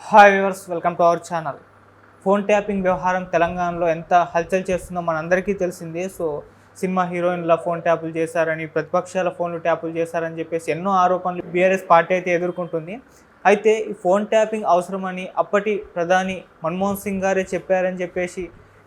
Hi viewers, welcome to our channel. Phone tapping వ్యవహారం తెలంగాణలో ఎంత హల్చల్ చేస్తుందో మనందరికీ తెలిసిందే. సినిమా హీరోయిన్ల ఫోన్ ట్యాపులు చేశారని, ప్రతిపక్షాల ఫోన్లు ట్యాపులు చేశారని చెప్పేసి ఎన్నో ఆరోపణలు బీఆర్ఎస్ పార్టీ అయితే ఎదుర్కొంటుంది. అయితే ఈ ఫోన్ ట్యాపింగ్ అవసరమని అప్పటి ప్రధాని మన్మోహన్ సింగ్ గారే చెప్పారని చెప్పేసి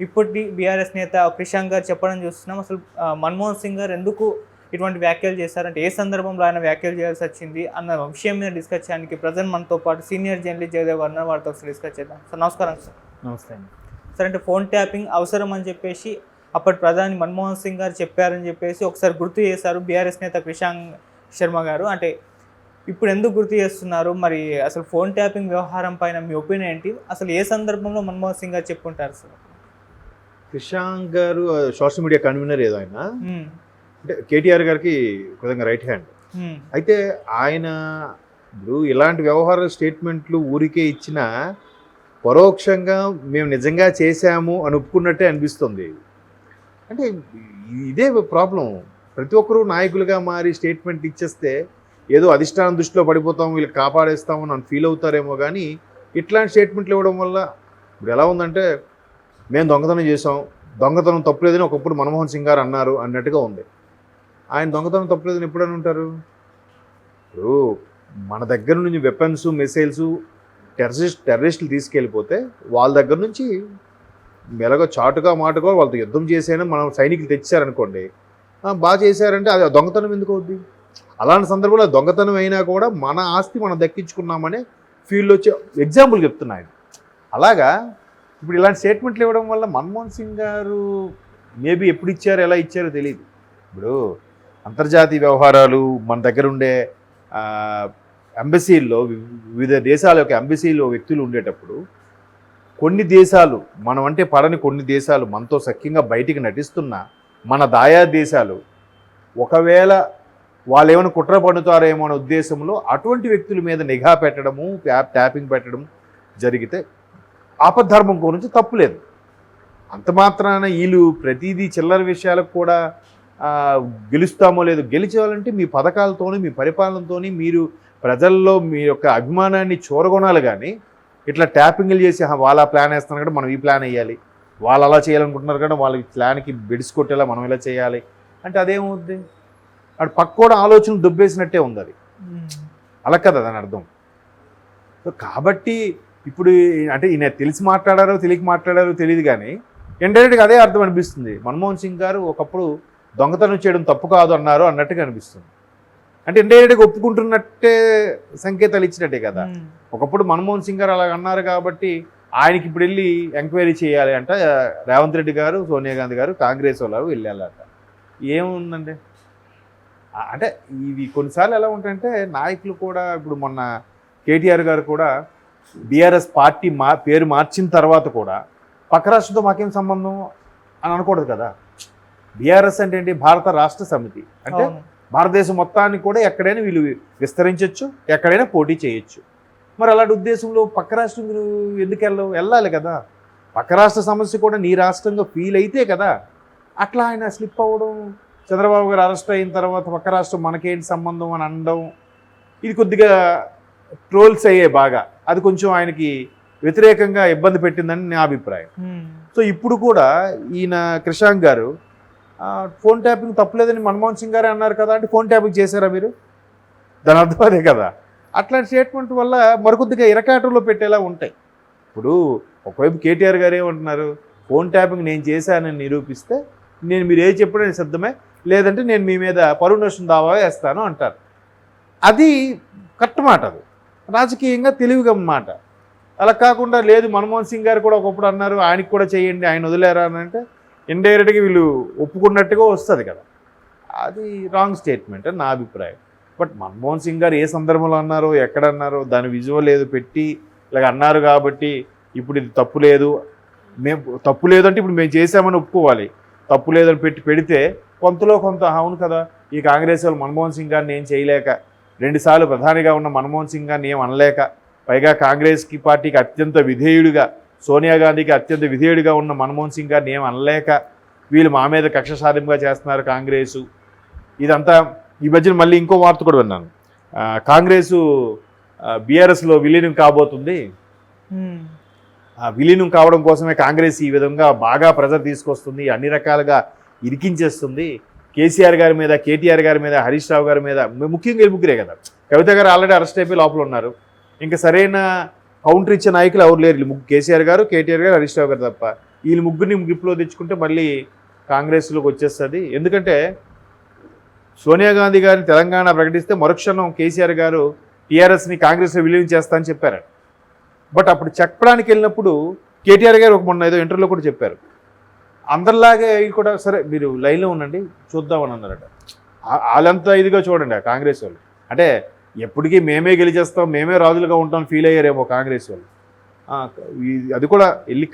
ఇప్పటి బీఆర్ఎస్ నేత క్రిషాంక్ గారు చెప్పడం చూస్తున్నాం. అసలు మన్మోహన్ సింగ్ గారు ఎందుకు ఇటువంటి వ్యాఖ్యలు చేశారంటే, ఏ సందర్భంలో ఆయన వ్యాఖ్యలు చేయాల్సి వచ్చింది అన్న విషయం మీద డిస్కస్ చేయడానికి ప్రజెంట్ మనతో పాటు సీనియర్ జర్నలిస్ట్ జయదేవ్ గారు వారితో ఒకసారి డిస్కస్ చేద్దాం. సార్ నమస్కారం. సార్ నమస్తే అండి. సార్, అంటే ఫోన్ ట్యాపింగ్ అవసరం అని చెప్పేసి అప్పటి ప్రధాని మన్మోహన్ సింగ్ గారు చెప్పారని చెప్పేసి ఒకసారి గుర్తు చేశారు బీఆర్ఎస్ నేత క్రిషాంక్ శర్మ గారు. అంటే ఇప్పుడు ఎందుకు గుర్తు చేస్తున్నారు? మరి అసలు ఫోన్ ట్యాపింగ్ వ్యవహారం పైన మీ ఒపీనియన్ ఏంటి? అసలు ఏ సందర్భంలో మన్మోహన్ సింగ్ గారు చెప్పుకుంటారు సార్? క్రిషాంక్ గారు సోషల్ మీడియా కన్వీనర్ ఏదో ఆయన, అంటే కేటీఆర్ గారికి విధంగా రైట్ హ్యాండ్. అయితే ఆయన ఇప్పుడు ఇలాంటి వ్యవహార స్టేట్మెంట్లు ఊరికే ఇచ్చినా పరోక్షంగా మేము నిజంగా చేశాము అని ఒప్పుకున్నట్టే అనిపిస్తుంది. అంటే ఇదే ప్రాబ్లం. ప్రతి ఒక్కరూ నాయకులుగా మారి స్టేట్మెంట్ ఇచ్చేస్తే ఏదో అధిష్టానం దృష్టిలో పడిపోతాము, వీళ్ళకి కాపాడేస్తామని అని ఫీల్ అవుతారేమో. కానీ ఇట్లాంటి స్టేట్మెంట్లు ఇవ్వడం వల్ల ఇప్పుడు ఎలా ఉందంటే, మేము దొంగతనం చేసాం, దొంగతనం తప్పులేదని ఒకప్పుడు మన్మోహన్ సింగ్ గారు అన్నారు అన్నట్టుగా ఉంది. ఆయన దొంగతనం తప్పులేదని ఎప్పుడని ఉంటారు? ఇప్పుడు మన దగ్గర నుంచి వెపన్స్, మిసైల్స్ టెర్రరిస్టులు తీసుకెళ్ళిపోతే వాళ్ళ దగ్గర నుంచి మెలగ చాటుగా మాటుగా వాళ్ళతో యుద్ధం చేసేనా మనం సైనికులు తెచ్చారనుకోండి, బాగా చేశారంటే అది దొంగతనం ఎందుకు అవుద్ది? అలాంటి సందర్భంలో దొంగతనం అయినా కూడా మన ఆస్తి మనం దక్కించుకున్నామనే ఫీల్డ్ వచ్చే ఎగ్జాంపుల్ చెప్తున్నాయి. అలాగా ఇప్పుడు ఇలాంటి స్టేట్మెంట్లు ఇవ్వడం వల్ల మన్మోహన్ సింగ్ గారు మేబీ ఎప్పుడు ఇచ్చారో ఎలా ఇచ్చారో తెలియదు. ఇప్పుడు అంతర్జాతీయ వ్యవహారాలు మన దగ్గర ఉండే ఎంబసీల్లో, వివిధ దేశాల యొక్క ఎంబసీలో వ్యక్తులు ఉండేటప్పుడు కొన్ని దేశాలు, మనం అంటే పడని కొన్ని దేశాలు మనతో సఖ్యంగా బయటికి నటిస్తున్నా మన దాయా దేశాలు ఒకవేళ వాళ్ళు ఏమైనా కుట్ర పడుతారేమో అనే ఉద్దేశంలో అటువంటి వ్యక్తుల మీద నిఘా పెట్టడము, ట్యాపింగ్ పెట్టడం జరిగితే ఆపద్ధర్మం గురించి తప్పులేదు. అంత మాత్రాన వీళ్ళు ప్రతిదీ చిల్లర విషయాలకు కూడా గెలుస్తామో లేదో, గెలిచేవాలంటే మీ పథకాలతోని, మీ పరిపాలనతోని మీరు ప్రజల్లో మీ యొక్క అభిమానాన్ని చూరగొనాలి. కానీ ఇట్లా ట్యాపింగ్లు చేసి వాళ్ళ ప్లాన్ వేస్తున్నారు కదా మనం ఈ ప్లాన్ వేయాలి, వాళ్ళు అలా చేయాలనుకుంటున్నారు కదా వాళ్ళకి ప్లాన్కి బెడిసి కొట్టేలా మనం ఇలా చేయాలి అంటే అదేమవుద్ది? అటు పక్క కూడా ఆలోచనలు దుబ్బేసినట్టే ఉంది. అది అలా కదా దాని అర్థం. సో కాబట్టి ఇప్పుడు అంటే ఈయన తెలిసి మాట్లాడారో తెలియక మాట్లాడారో తెలియదు, కానీ ఇండైరెక్ట్గా అదే అర్థం అనిపిస్తుంది. మన్మోహన్ సింగ్ గారు ఒకప్పుడు దొంగతనం చేయడం తప్పు కాదు అన్నారు అన్నట్టుగా అనిపిస్తుంది. అంటే ఇండైరెక్ట్గా ఒప్పుకుంటున్నట్టే సంకేతాలు ఇచ్చినట్టే కదా. ఒకప్పుడు మన్మోహన్ సింగ్ గారు అలా అన్నారు కాబట్టి ఆయనకి ఇప్పుడు వెళ్ళి ఎంక్వైరీ చేయాలి అంట రేవంత్ రెడ్డి గారు, సోనియా గాంధీ గారు, కాంగ్రెస్ వాళ్ళు వెళ్ళాలట. ఏముందండి అంటే ఇవి కొన్నిసార్లు ఎలా ఉంటాయంటే నాయకులు కూడా, ఇప్పుడు మొన్న కేటీఆర్ గారు కూడా బీఆర్ఎస్ పార్టీ పేరు మార్చిన తర్వాత కూడా పక్క రాష్ట్రంతో మాకేం సంబంధం అని అనకూడదు కదా. బీఆర్ఎస్ అంటే ఏంటి? భారత రాష్ట్ర సమితి అంటే భారతదేశం మొత్తాన్ని కూడా ఎక్కడైనా వీళ్ళు విస్తరించవచ్చు, ఎక్కడైనా పోటీ చేయొచ్చు. మరి అలాంటి ఉద్దేశంలో పక్క రాష్ట్రం మీరు ఎందుకు వెళ్ళాలి కదా. పక్క రాష్ట్ర సమస్య కూడా నీ రాష్ట్రంగా ఫీల్ అయితే కదా. అట్లా ఆయన స్లిప్ అవ్వడం, చంద్రబాబు గారు అరెస్ట్ అయిన తర్వాత పక్క రాష్ట్రం మనకేంటి సంబంధం అని అనడం, ఇది కొద్దిగా ట్రోల్స్ అయ్యే బాగా. అది కొంచెం ఆయనకి వ్యతిరేకంగా ఇబ్బంది పెట్టిందని నా అభిప్రాయం. సో ఇప్పుడు కూడా ఈయన క్రిషాంక్ గారు ఫోన్ ట్యాపింగ్ తప్పలేదని మన్మోహన్ సింగ్ గారే అన్నారు కదా, అంటే ఫోన్ ట్యాపింగ్ చేశారా మీరు? దాని అర్థం అదే కదా. అట్లాంటి స్టేట్మెంట్ వల్ల మరికొద్దిగా ఇరకాటంలో పెట్టేలా ఉంటాయి. ఇప్పుడు ఒకవైపు కేటీఆర్ గారు ఏమంటున్నారు, ఫోన్ ట్యాపింగ్ నేను చేశానని నిరూపిస్తే నేను మీరు ఏ చెప్పడం సిద్ధమే, లేదంటే నేను మీ మీద పరువు నష్టం దావా వేస్తాను అంటారు. అది కరెక్ట్ మాట, అది రాజకీయంగా తెలివిగా మాట. అలా కాకుండా లేదు మన్మోహన్ సింగ్ గారు కూడా ఒకప్పుడు అన్నారు ఆయనకి కూడా చేయండి, ఆయన వదిలేరా అని అంటే ఇండైరెక్ట్గా వీళ్ళు ఒప్పుకున్నట్టుగా వస్తుంది కదా. అది రాంగ్ స్టేట్మెంట్ అని నా అభిప్రాయం. బట్ మన్మోహన్ సింగ్ గారు ఏ సందర్భంలో అన్నారో, ఎక్కడ అన్నారో దాని విజువల్ ఏదో పెట్టి ఇలాగ అన్నారు కాబట్టి ఇప్పుడు ఇది తప్పు లేదు, మేము తప్పు లేదంటే ఇప్పుడు మేము చేసామని ఒప్పుకోవాలి. తప్పు లేదని పెడితే కొంతలో కొంత అవును కదా, ఈ కాంగ్రెస్ వాళ్ళు మన్మోహన్ సింగ్ గారిని ఏం చేయలేక, 2 సార్లు ప్రధానిగా ఉన్న మన్మోహన్ సింగ్ గారిని ఏం అనలేక, పైగా కాంగ్రెస్కి పార్టీకి అత్యంత విధేయుడిగా, సోనియా గాంధీకి అత్యంత విధేయుడిగా ఉన్న మన్మోహన్ సింగ్ గారిని ఏం అనలేక వీళ్ళు మా మీద కక్ష సాధింపుగా చేస్తున్నారు కాంగ్రెసు. ఇదంతా ఈ మధ్యన మళ్ళీ ఇంకో వార్త కూడా విన్నాను, కాంగ్రెసు బీఆర్ఎస్లో విలీనం కాబోతుంది, విలీనం కావడం కోసమే కాంగ్రెస్ ఈ విధంగా బాగా ప్రెజర్ తీసుకొస్తుంది, అన్ని రకాలుగా ఇరికించేస్తుంది. కేసీఆర్ గారి మీద, కేటీఆర్ గారి మీద, హరీష్ రావు గారి మీద, ముఖ్యంగా ఈ ముగ్గురే కదా. కవిత గారు ఆల్రెడీ అరెస్ట్ అయిపోయి లోపల ఉన్నారు. ఇంకా సరైన కౌంటర్ ఇచ్చే నాయకులు ఎవరు లేరు. కేసీఆర్ గారు, కేటీఆర్ గారు, హరీష్ రావు గారు తప్ప. వీళ్ళు ముగ్గురిని గ్రిప్లో తెచ్చుకుంటే మళ్ళీ కాంగ్రెస్లోకి వచ్చేస్తుంది. ఎందుకంటే సోనియా గాంధీ గారిని తెలంగాణ ప్రకటిస్తే మరుక్షణం కేసీఆర్ గారు టీఆర్ఎస్ని కాంగ్రెస్లో విలీనం చేస్తా అని చెప్పారు. బట్ అప్పుడు చెప్పడానికి వెళ్ళినప్పుడు కేటీఆర్ గారు మొన్న ఏదో ఇంటర్వ్యూలో కూడా చెప్పారు, అందరిలాగే కూడా సరే మీరు లైన్లో ఉండండి చూద్దామని అన్నారట. వాళ్ళంతా ఇదిగా చూడండి ఆ కాంగ్రెస్ వాళ్ళు. అంటే ఎప్పటికీ మేమే గెలిచేస్తాం, మేమే రాజులుగా ఉంటాం ఫీల్ అయ్యారేమో కాంగ్రెస్ వాళ్ళు. అది కూడా వెళ్ళి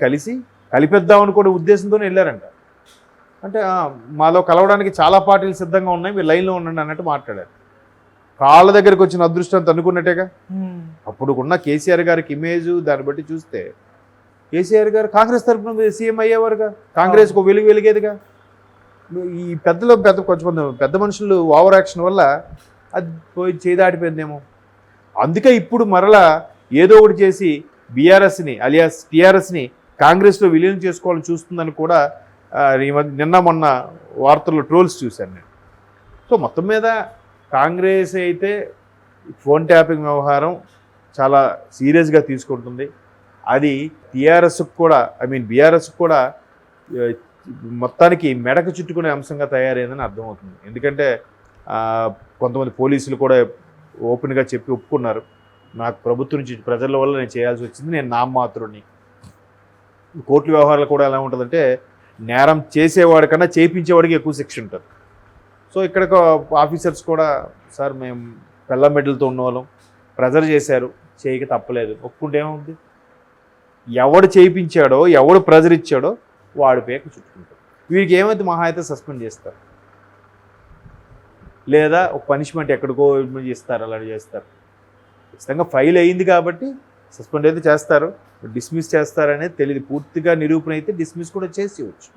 కలిపేద్దామని కూడా ఉద్దేశంతోనే వెళ్ళారంట. అంటే మాలో కలవడానికి చాలా పార్టీలు సిద్ధంగా ఉన్నాయి, మీరు లైన్లో ఉండండి అన్నట్టు మాట్లాడారు. కాళ్ళ దగ్గరికి వచ్చిన అదృష్టం అనుకున్నట్టేగా. అప్పుడు ఉన్న కేసీఆర్ గారికి ఇమేజ్ దాన్ని బట్టి చూస్తే కేసీఆర్ గారు కాంగ్రెస్ తరఫున సీఎం అయ్యేవారుగా, కాంగ్రెస్కు వెలిగేదిగా. ఈ కొంచెం పెద్ద మనుషులు ఓవర్ యాక్షన్ వల్ల అది పోయి చేదాడిపోయిందేమో. అందుకే ఇప్పుడు మరలా ఏదో ఒకటి చేసి బీఆర్ఎస్ని అలియాస్ టీఆర్ఎస్ని కాంగ్రెస్లో విలీనం చేసుకోవాలని చూస్తుందని కూడా నిన్న మొన్న వార్తల్లో ట్రోల్స్ చూశాను నేను. సో మొత్తం మీద కాంగ్రెస్ అయితే ఫోన్ ట్యాపింగ్ వ్యవహారం చాలా సీరియస్గా తీసుకుంటుంది. అది టీఆర్ఎస్కి కూడా బీఆర్ఎస్కి కూడా మొత్తానికి మెడకు చుట్టుకునే అంశంగా తయారైందని అర్థమవుతుంది. ఎందుకంటే కొంతమంది పోలీసులు కూడా ఓపెన్గా చెప్పి ఒప్పుకున్నారు, నాకు ప్రభుత్వం నుంచి ప్రజల వల్ల నేను చేయాల్సి వచ్చింది, నేను నామమాత్రుడిని. కోర్టు వ్యవహారాలు కూడా ఎలా ఉంటుందంటే నేరం చేసేవాడి కన్నా చేయించేవాడికి ఎక్కువ శిక్ష ఉంటుంది. సో ఇక్కడ ఆఫీసర్స్ కూడా సార్ మేము పెళ్ళ మెడలతో ఉన్నవాళ్ళం, ప్రెజర్ చేశారు, చేయక తప్పలేదు, ఒప్పుకుంటే ఏముంది. ఎవడు చేయించాడో ఎవడు ప్రెజర్ ఇచ్చాడో వాడి పేక చుట్టుకుంటారు. వీడికి ఏమైతే మహా అయితే సస్పెండ్ చేస్తారు, లేదా ఒక పనిష్మెంట్ ఎక్కడికో చేస్తారు, అలా చేస్తారు. ఖచ్చితంగా ఫైల్ అయింది కాబట్టి సస్పెండ్ అయితే చేస్తారు, డిస్మిస్ చేస్తారనేది తెలియదు. పూర్తిగా నిరూపణ అయితే డిస్మిస్ కూడా చేసేయచ్చు,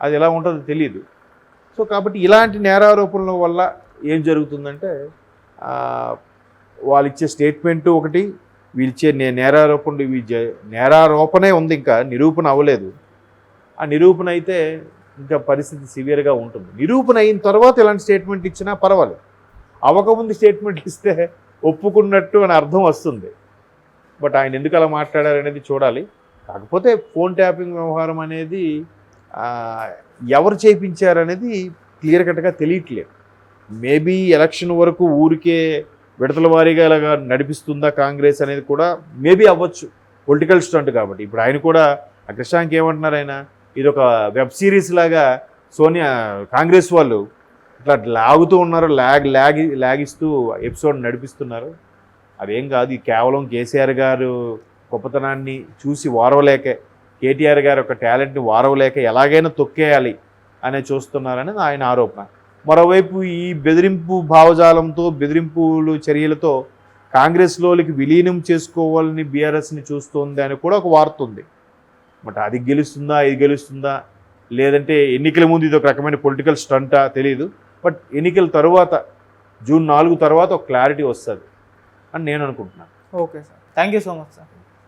అది ఎలా ఉంటుందో తెలియదు. సో కాబట్టి ఇలాంటి నేరారోపణల వల్ల ఏం జరుగుతుందంటే వాళ్ళు ఇచ్చే స్టేట్మెంటు ఒకటి, వీళ్ళిచ్చే నేరారోపణే ఉంది, ఇంకా నిరూపణ అవ్వలేదు. ఆ నిరూపణ అయితే ఇంకా పరిస్థితి సివియర్గా ఉంటుంది. నిరూపణ అయిన తర్వాత ఇలాంటి స్టేట్మెంట్ ఇచ్చినా పర్వాలేదు, అవ్వకముందు స్టేట్మెంట్ ఇస్తే ఒప్పుకున్నట్టు అని అర్థం వస్తుంది. బట్ ఆయన ఎందుకు అలా మాట్లాడారనేది చూడాలి. కాకపోతే ఫోన్ ట్యాపింగ్ వ్యవహారం అనేది ఎవరు చేయించారనేది క్లియర్ కట్గా తెలియట్లేదు. మేబీ ఎలక్షన్ వరకు ఊరికే విడతల వారీగా ఇలాగా నడిపిస్తుందా కాంగ్రెస్ అనేది కూడా మేబీ అవ్వచ్చు, పొలిటికల్ స్టంట్ కాబట్టి. ఇప్పుడు ఆయన కూడా కృష్ణాంక్ ఏమంటున్నారు, ఆయన ఇది ఒక వెబ్ సిరీస్ లాగా కాంగ్రెస్ వాళ్ళు ఇట్లా లాగుతూ ఉన్నారు, లాగిస్తూ ఎపిసోడ్ నడిపిస్తున్నారు. అదేం కాదు, ఇది కేవలం కేసీఆర్ గారు గొప్పతనాన్ని చూసి వారవలేక, కేటీఆర్ గారు ఒక టాలెంట్ని వారవలేక ఎలాగైనా తొక్కేయాలి అనే చూస్తున్నారని ఆయన ఆరోపణ. మరోవైపు ఈ బెదిరింపు భావజాలంతో, బెదిరింపులు చర్యలతో కాంగ్రెస్లోకి విలీనం చేసుకోవాలని బీఆర్ఎస్ని చూస్తోంది అని కూడా ఒక వార్త ఉంది. బట్ అది గెలుస్తుందా, ఇది గెలుస్తుందా, లేదంటే ఎన్నికల ముందు ఇది ఒక రకమైన పొలిటికల్ స్టంటా తెలియదు. బట్ ఎన్నికల తర్వాత జూన్ 4 తర్వాత ఒక క్లారిటీ వస్తుంది అని నేను అనుకుంటున్నాను. Okay sir, thank you so much sir.